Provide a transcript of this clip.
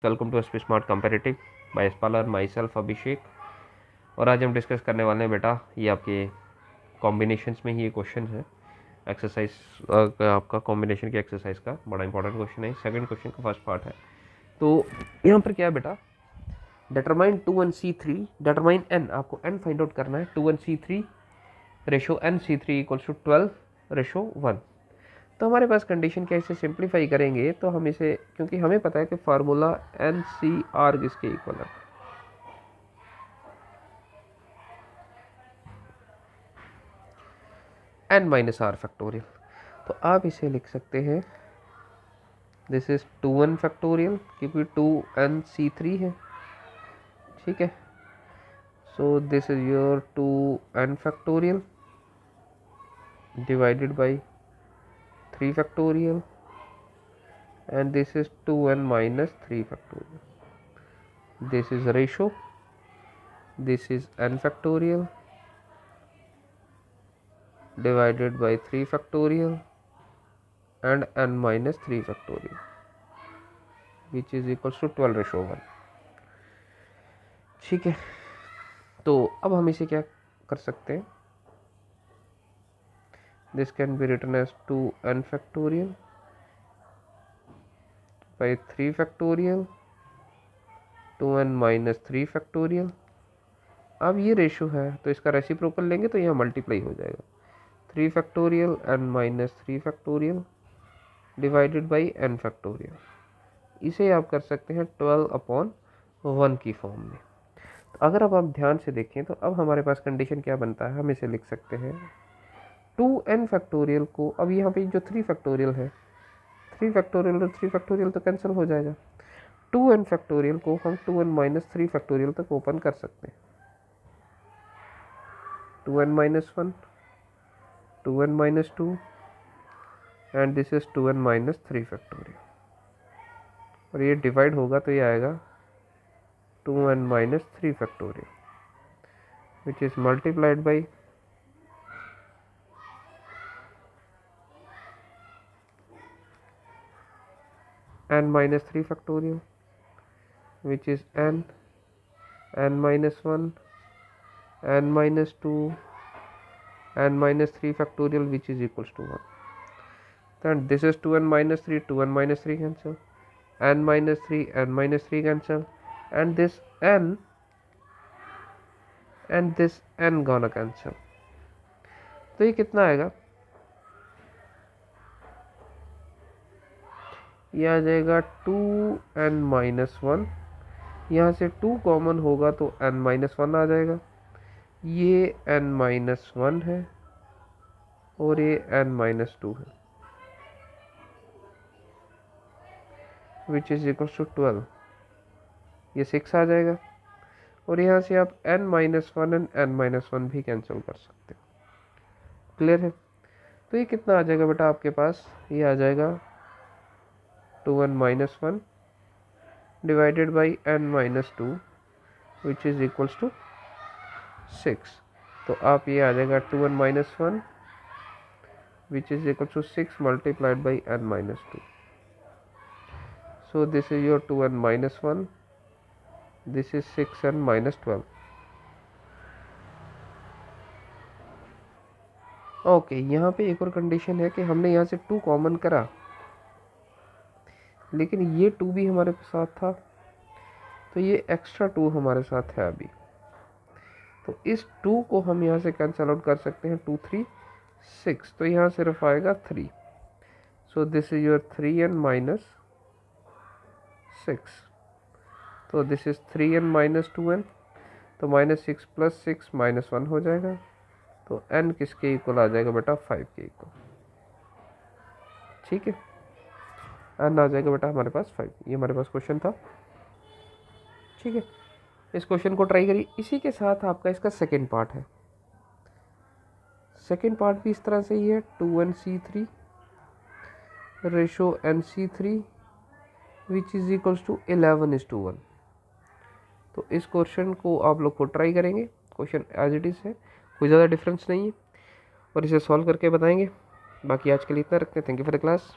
Welcome to SP smart comparative by spoiler myself Abhishek. और आज हम डिस्कस करने वाले हैं बेटा, ये आपके कॉम्बिनेशंस में ही ये क्वेश्चन है। एक्सरसाइज आपका कॉम्बिनेशन की एक्सरसाइज का बड़ा इंपॉर्टेंट क्वेश्चन है। सेकंड क्वेश्चन का फर्स्ट पार्ट है। तो यहाँ पर क्या है बेटा, determine 2n c3, determine n, आपको n फाइंड आउट करना है। 2n c3 ratio n c3 equals to 12:1। तो हमारे पास कंडीशन क्या, इसे सिंप्लीफाई करेंगे तो हम इसे, क्योंकि हमें पता है कि फार्मूला NCR किसके इक्वल है, n-r फैक्टोरियल। तो आप इसे लिख सकते हैं, दिस इज 2n फैक्टोरियल, क्योंकि 2nc3 है, ठीक है। So this is your 2n factorial divided by 3 factorial, and this is 2n minus 3 factorial. This is ratio, this is n factorial divided by 3 factorial and n minus 3 factorial, which is equals to 12:1। ठीक है, तो अब हम इसे क्या कर सकते हैं, this can be written as 2n factorial by 3 factorial 2n minus 3 factorial। अब ये रेशो है तो इसका रेसिप्रोकल लेंगे तो यहाँ मल्टीप्लाई हो जाएगा, 3 factorial n minus 3 factorial divided by n factorial. इसे आप कर सकते हैं 12/1 की फॉर्म में। तो अगर अब आप ध्यान से देखें तो अब हमारे पास कंडीशन क्या बनता है, हम इसे लिख सकते हैं 2n फैक्टोरियल को, अब यहाँ पे जो 3 फैक्टोरियल है, 3 फैक्टोरियल और 3 फैक्टोरियल तो कैंसिल हो जाएगा। 2n फैक्टोरियल को हम 2n माइनस 3 फैक्टोरियल तक ओपन कर सकते हैं, 2n minus 1, 2n minus 2 and this is 2n minus 3 factorial। और ये डिवाइड होगा तो ये आएगा 2n minus 3 factorial which is multiplied by n minus 3 factorial which is n minus 1, n minus 2, n minus 3 factorial which is equals to 1। then this is 2n minus 3, 2n minus 3 cancel, n minus 3, n minus 3 cancel, and this n and this n gonna cancel। तो ये कितना आएगा, ये आ जाएगा 2n minus 1, यहाँ से 2 common होगा तो n minus 1 आ जाएगा, ये n minus 1 है और ये n minus 2 है, विच इज इक्वल्स टू 12, ये 6 आ जाएगा। और यहाँ से आप n minus 1 and n minus 1 भी कैंसिल कर सकते हो, क्लियर है। तो ये कितना आ जाएगा बेटा आपके पास, ये आ जाएगा 2n minus 1 divided by n minus 2 which is equals to 6। तो आप ये आ जाएगा 2n minus 1 which is equal to 6 multiplied by n minus 2। So this is your 2n minus 1, this is 6n minus 12। Okay, यहाँ पे एक और condition है कि हमने यहाँ से 2 कॉमन करा, लेकिन ये 2 भी हमारे साथ था, तो ये एक्स्ट्रा 2 हमारे साथ है अभी। तो इस 2 को हम यहाँ से कैंसल आउट कर सकते हैं, 2 3 6, तो यहाँ सिर्फ आएगा 3। So this is your 3n minus 6। तो this is 3n minus 2n, तो माइनस 6 प्लस 6 माइनस 1 हो जाएगा। तो n किसके इक्वल आ जाएगा बेटा, 5 के इक्वल, ठीक है। n आ जाएगा बेटा हमारे पास 5। ये हमारे पास क्वेश्चन था, ठीक है। इस क्वेश्चन को ट्राई करिए। इसी के साथ आपका इसका सेकेंड पार्ट है। सेकेंड पार्ट भी इस तरह से ही है, 2nc3 ratio nc3 which is equals to 11:1। तो इस क्वेश्चन को आप लोग को ट्राई करेंगे, क्वेश्चन एज इट इज़ है, कोई ज़्यादा डिफरेंस नहीं है, और इसे सॉल्व करके बताएंगे। बाकी आज के लिए इतना रखते हैं। Thank you for the class.